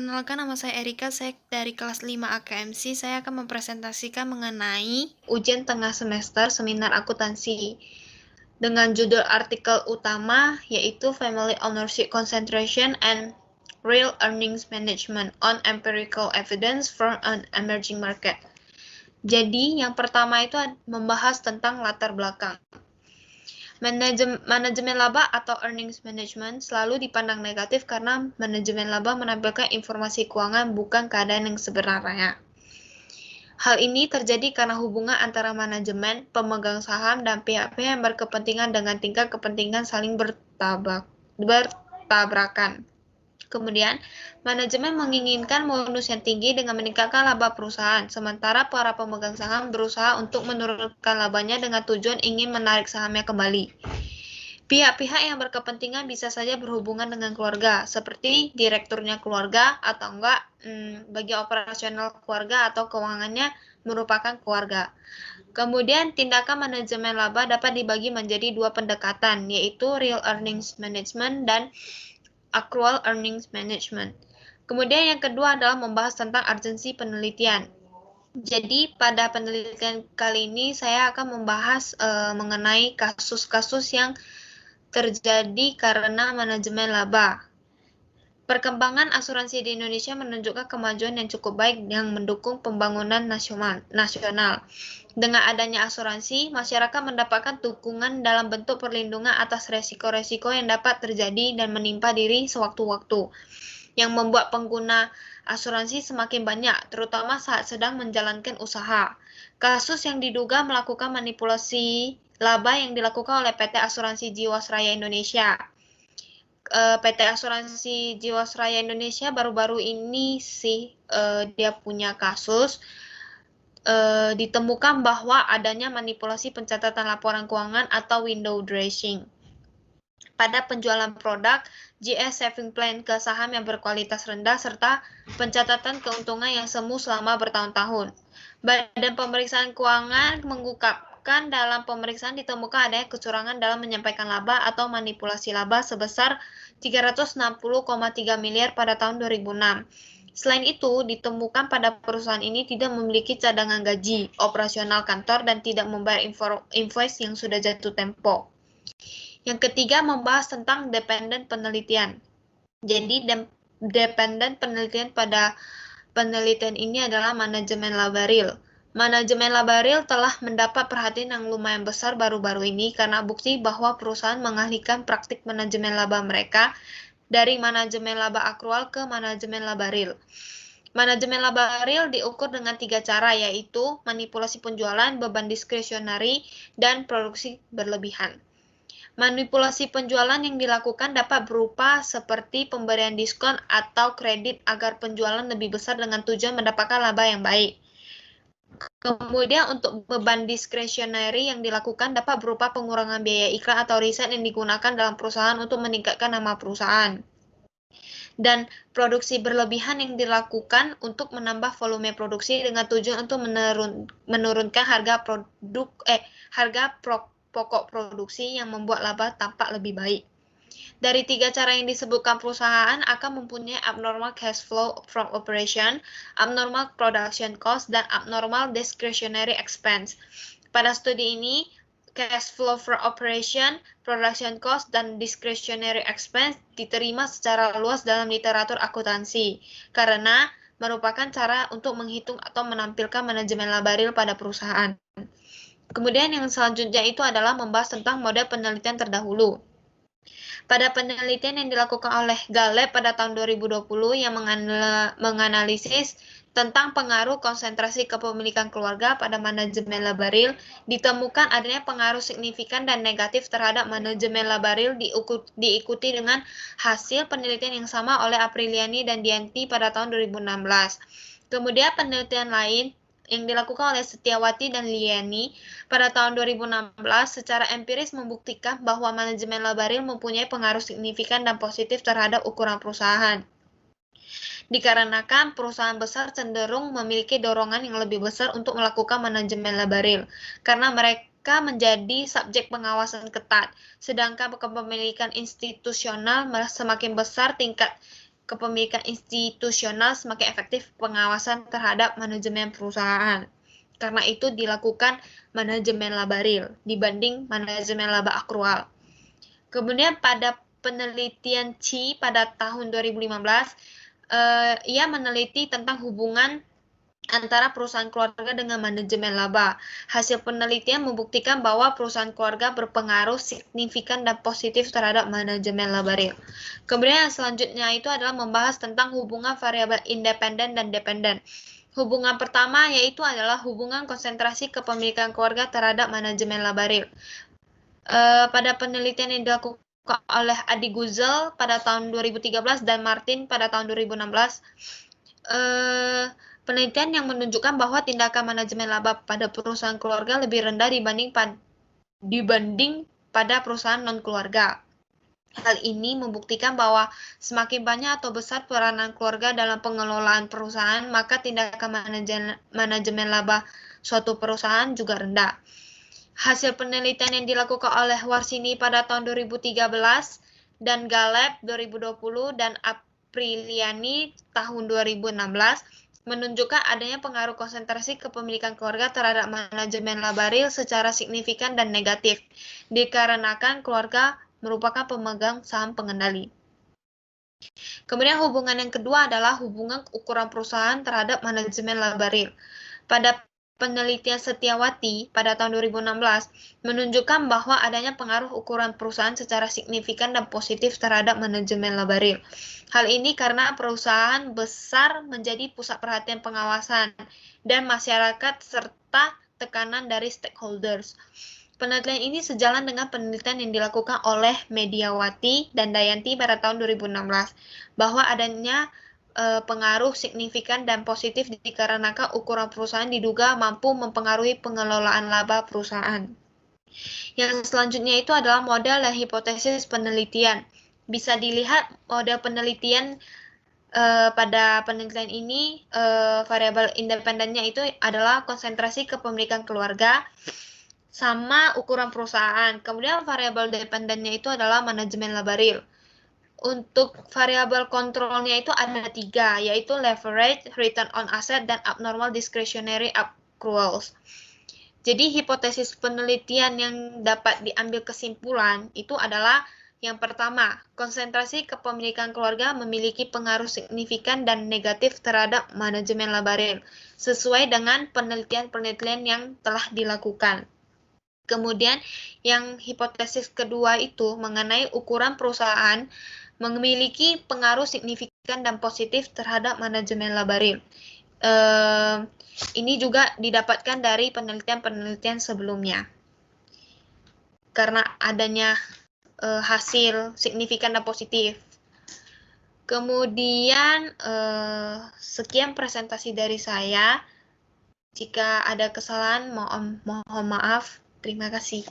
Perkenalkan, nama saya Erika, saya dari kelas 5 AKMC. Saya akan mempresentasikan mengenai ujian tengah semester seminar akuntansi dengan judul artikel utama yaitu Family Ownership Concentration and Real Earnings Management on Empirical Evidence from an Emerging Market. Jadi, yang pertama itu membahas tentang latar belakang. Manajemen laba atau earnings management selalu dipandang negatif karena manajemen laba menampilkan informasi keuangan bukan keadaan yang sebenarnya. Hal ini terjadi karena hubungan antara manajemen, pemegang saham, dan pihak-pihak yang berkepentingan dengan tingkat kepentingan saling bertabrakan. Kemudian, manajemen menginginkan bonus yang tinggi dengan meningkatkan laba perusahaan, sementara para pemegang saham berusaha untuk menurunkan labanya dengan tujuan ingin menarik sahamnya kembali. Pihak-pihak yang berkepentingan bisa saja berhubungan dengan keluarga, seperti direkturnya keluarga atau enggak bagi operasional keluarga atau keuangannya merupakan keluarga. Kemudian, tindakan manajemen laba dapat dibagi menjadi dua pendekatan, yaitu Real Earnings Management dan Accrual Earnings Management. Kemudian yang kedua adalah membahas tentang urgensi penelitian. Jadi pada penelitian kali ini saya akan membahas mengenai kasus-kasus yang terjadi karena manajemen laba. Perkembangan asuransi di Indonesia menunjukkan kemajuan yang cukup baik yang mendukung pembangunan nasional. Dengan adanya asuransi, masyarakat mendapatkan dukungan dalam bentuk perlindungan atas resiko-resiko yang dapat terjadi dan menimpa diri sewaktu-waktu, yang membuat pengguna asuransi semakin banyak, terutama saat sedang menjalankan usaha. Kasus yang diduga melakukan manipulasi laba yang dilakukan oleh PT Asuransi Jiwasraya Indonesia. PT Asuransi Jiwasraya Indonesia baru-baru ini sih dia punya kasus ditemukan bahwa adanya manipulasi pencatatan laporan keuangan atau window dressing pada penjualan produk GS Saving Plan ke saham yang berkualitas rendah serta pencatatan keuntungan yang semu selama bertahun-tahun. Badan Pemeriksaan Keuangan mengungkapkan dalam pemeriksaan ditemukan adanya kecurangan dalam menyampaikan laba atau manipulasi laba sebesar 360,3 miliar pada tahun 2006. Selain itu, ditemukan pada perusahaan ini tidak memiliki cadangan gaji operasional kantor dan tidak membayar invoice yang sudah jatuh tempo. Yang ketiga, membahas tentang dependent penelitian. Jadi, dependent penelitian pada penelitian ini adalah manajemen laba real. Manajemen laba real telah mendapat perhatian yang lumayan besar baru-baru ini karena bukti bahwa perusahaan mengalihkan praktik manajemen laba mereka dari manajemen laba akrual ke manajemen laba real. Manajemen laba real diukur dengan 3 cara, yaitu manipulasi penjualan, beban diskresionari, dan produksi berlebihan. Manipulasi penjualan yang dilakukan dapat berupa seperti pemberian diskon atau kredit agar penjualan lebih besar dengan tujuan mendapatkan laba yang baik. Kemudian untuk beban diskresionari yang dilakukan dapat berupa pengurangan biaya iklan atau riset yang digunakan dalam perusahaan untuk meningkatkan nama perusahaan. Dan produksi berlebihan yang dilakukan untuk menambah volume produksi dengan tujuan untuk menurunkan harga pokok produksi yang membuat laba tampak lebih baik. Dari 3 cara yang disebutkan, perusahaan akan mempunyai abnormal cash flow from operation, abnormal production cost, dan abnormal discretionary expense. Pada studi ini, cash flow from operation, production cost, dan discretionary expense diterima secara luas dalam literatur akuntansi karena merupakan cara untuk menghitung atau menampilkan manajemen laba real pada perusahaan. Kemudian yang selanjutnya itu adalah membahas tentang model penelitian terdahulu. Pada penelitian yang dilakukan oleh Gallup pada tahun 2020 yang menganalisis tentang pengaruh konsentrasi kepemilikan keluarga pada manajemen laba real, ditemukan adanya pengaruh signifikan dan negatif terhadap manajemen laba real diikuti dengan hasil penelitian yang sama oleh Apriliani dan Dianti pada tahun 2016. Kemudian penelitian lain yang dilakukan oleh Setiawati dan Liani pada tahun 2016 secara empiris membuktikan bahwa manajemen laba real mempunyai pengaruh signifikan dan positif terhadap ukuran perusahaan. Dikarenakan perusahaan besar cenderung memiliki dorongan yang lebih besar untuk melakukan manajemen laba real, karena mereka menjadi subjek pengawasan ketat, sedangkan kepemilikan institusional semakin besar tingkat kepemilikan institusional, semakin efektif pengawasan terhadap manajemen perusahaan. Karena itu dilakukan manajemen laba real dibanding manajemen laba akrual. Kemudian pada penelitian Chi pada tahun 2015, ia meneliti tentang hubungan antara perusahaan keluarga dengan manajemen laba. Hasil penelitian membuktikan bahwa perusahaan keluarga berpengaruh signifikan dan positif terhadap manajemen laba real. Kemudian yang selanjutnya itu adalah membahas tentang hubungan variabel independen dan dependen. Hubungan pertama yaitu adalah hubungan konsentrasi kepemilikan keluarga terhadap manajemen laba real. Pada penelitian yang dilakukan oleh Adi Guzel pada tahun 2013 dan Martin pada tahun 2016, penelitian yang menunjukkan bahwa tindakan manajemen laba pada perusahaan keluarga lebih rendah dibanding pada perusahaan non-keluarga. Hal ini membuktikan bahwa semakin banyak atau besar peranan keluarga dalam pengelolaan perusahaan, maka tindakan manajemen laba suatu perusahaan juga rendah. Hasil penelitian yang dilakukan oleh Warsini pada tahun 2013 dan Galeb 2020 dan Apriliani tahun 2016 menunjukkan adanya pengaruh konsentrasi kepemilikan keluarga terhadap manajemen laba real secara signifikan dan negatif, dikarenakan keluarga merupakan pemegang saham pengendali. Kemudian hubungan yang kedua adalah hubungan ukuran perusahaan terhadap manajemen laba real. Pada penelitian Setiawati pada tahun 2016 menunjukkan bahwa adanya pengaruh ukuran perusahaan secara signifikan dan positif terhadap manajemen laba real. Hal ini karena perusahaan besar menjadi pusat perhatian pengawasan dan masyarakat serta tekanan dari stakeholders. Penelitian ini sejalan dengan penelitian yang dilakukan oleh Mediawati dan Dayanti pada tahun 2016 bahwa adanya pengaruh signifikan dan positif dikarenakan ukuran perusahaan diduga mampu mempengaruhi pengelolaan laba perusahaan. Yang selanjutnya itu adalah model dan hipotesis penelitian. Bisa dilihat model penelitian pada penelitian ini variabel independennya itu adalah konsentrasi kepemilikan keluarga sama ukuran perusahaan. Kemudian variabel dependennya itu adalah manajemen laba real. Untuk variabel kontrolnya itu ada 3, yaitu leverage, return on asset, dan abnormal discretionary accruals. Jadi hipotesis penelitian yang dapat diambil kesimpulan itu adalah yang pertama, konsentrasi kepemilikan keluarga memiliki pengaruh signifikan dan negatif terhadap manajemen laba real, sesuai dengan penelitian-penelitian yang telah dilakukan. Kemudian yang hipotesis kedua itu mengenai ukuran perusahaan memiliki pengaruh signifikan dan positif terhadap manajemen laba real. Ini juga didapatkan dari penelitian-penelitian sebelumnya. Karena adanya hasil signifikan dan positif. Kemudian sekian presentasi dari saya. Jika ada kesalahan mohon maaf. Terima kasih.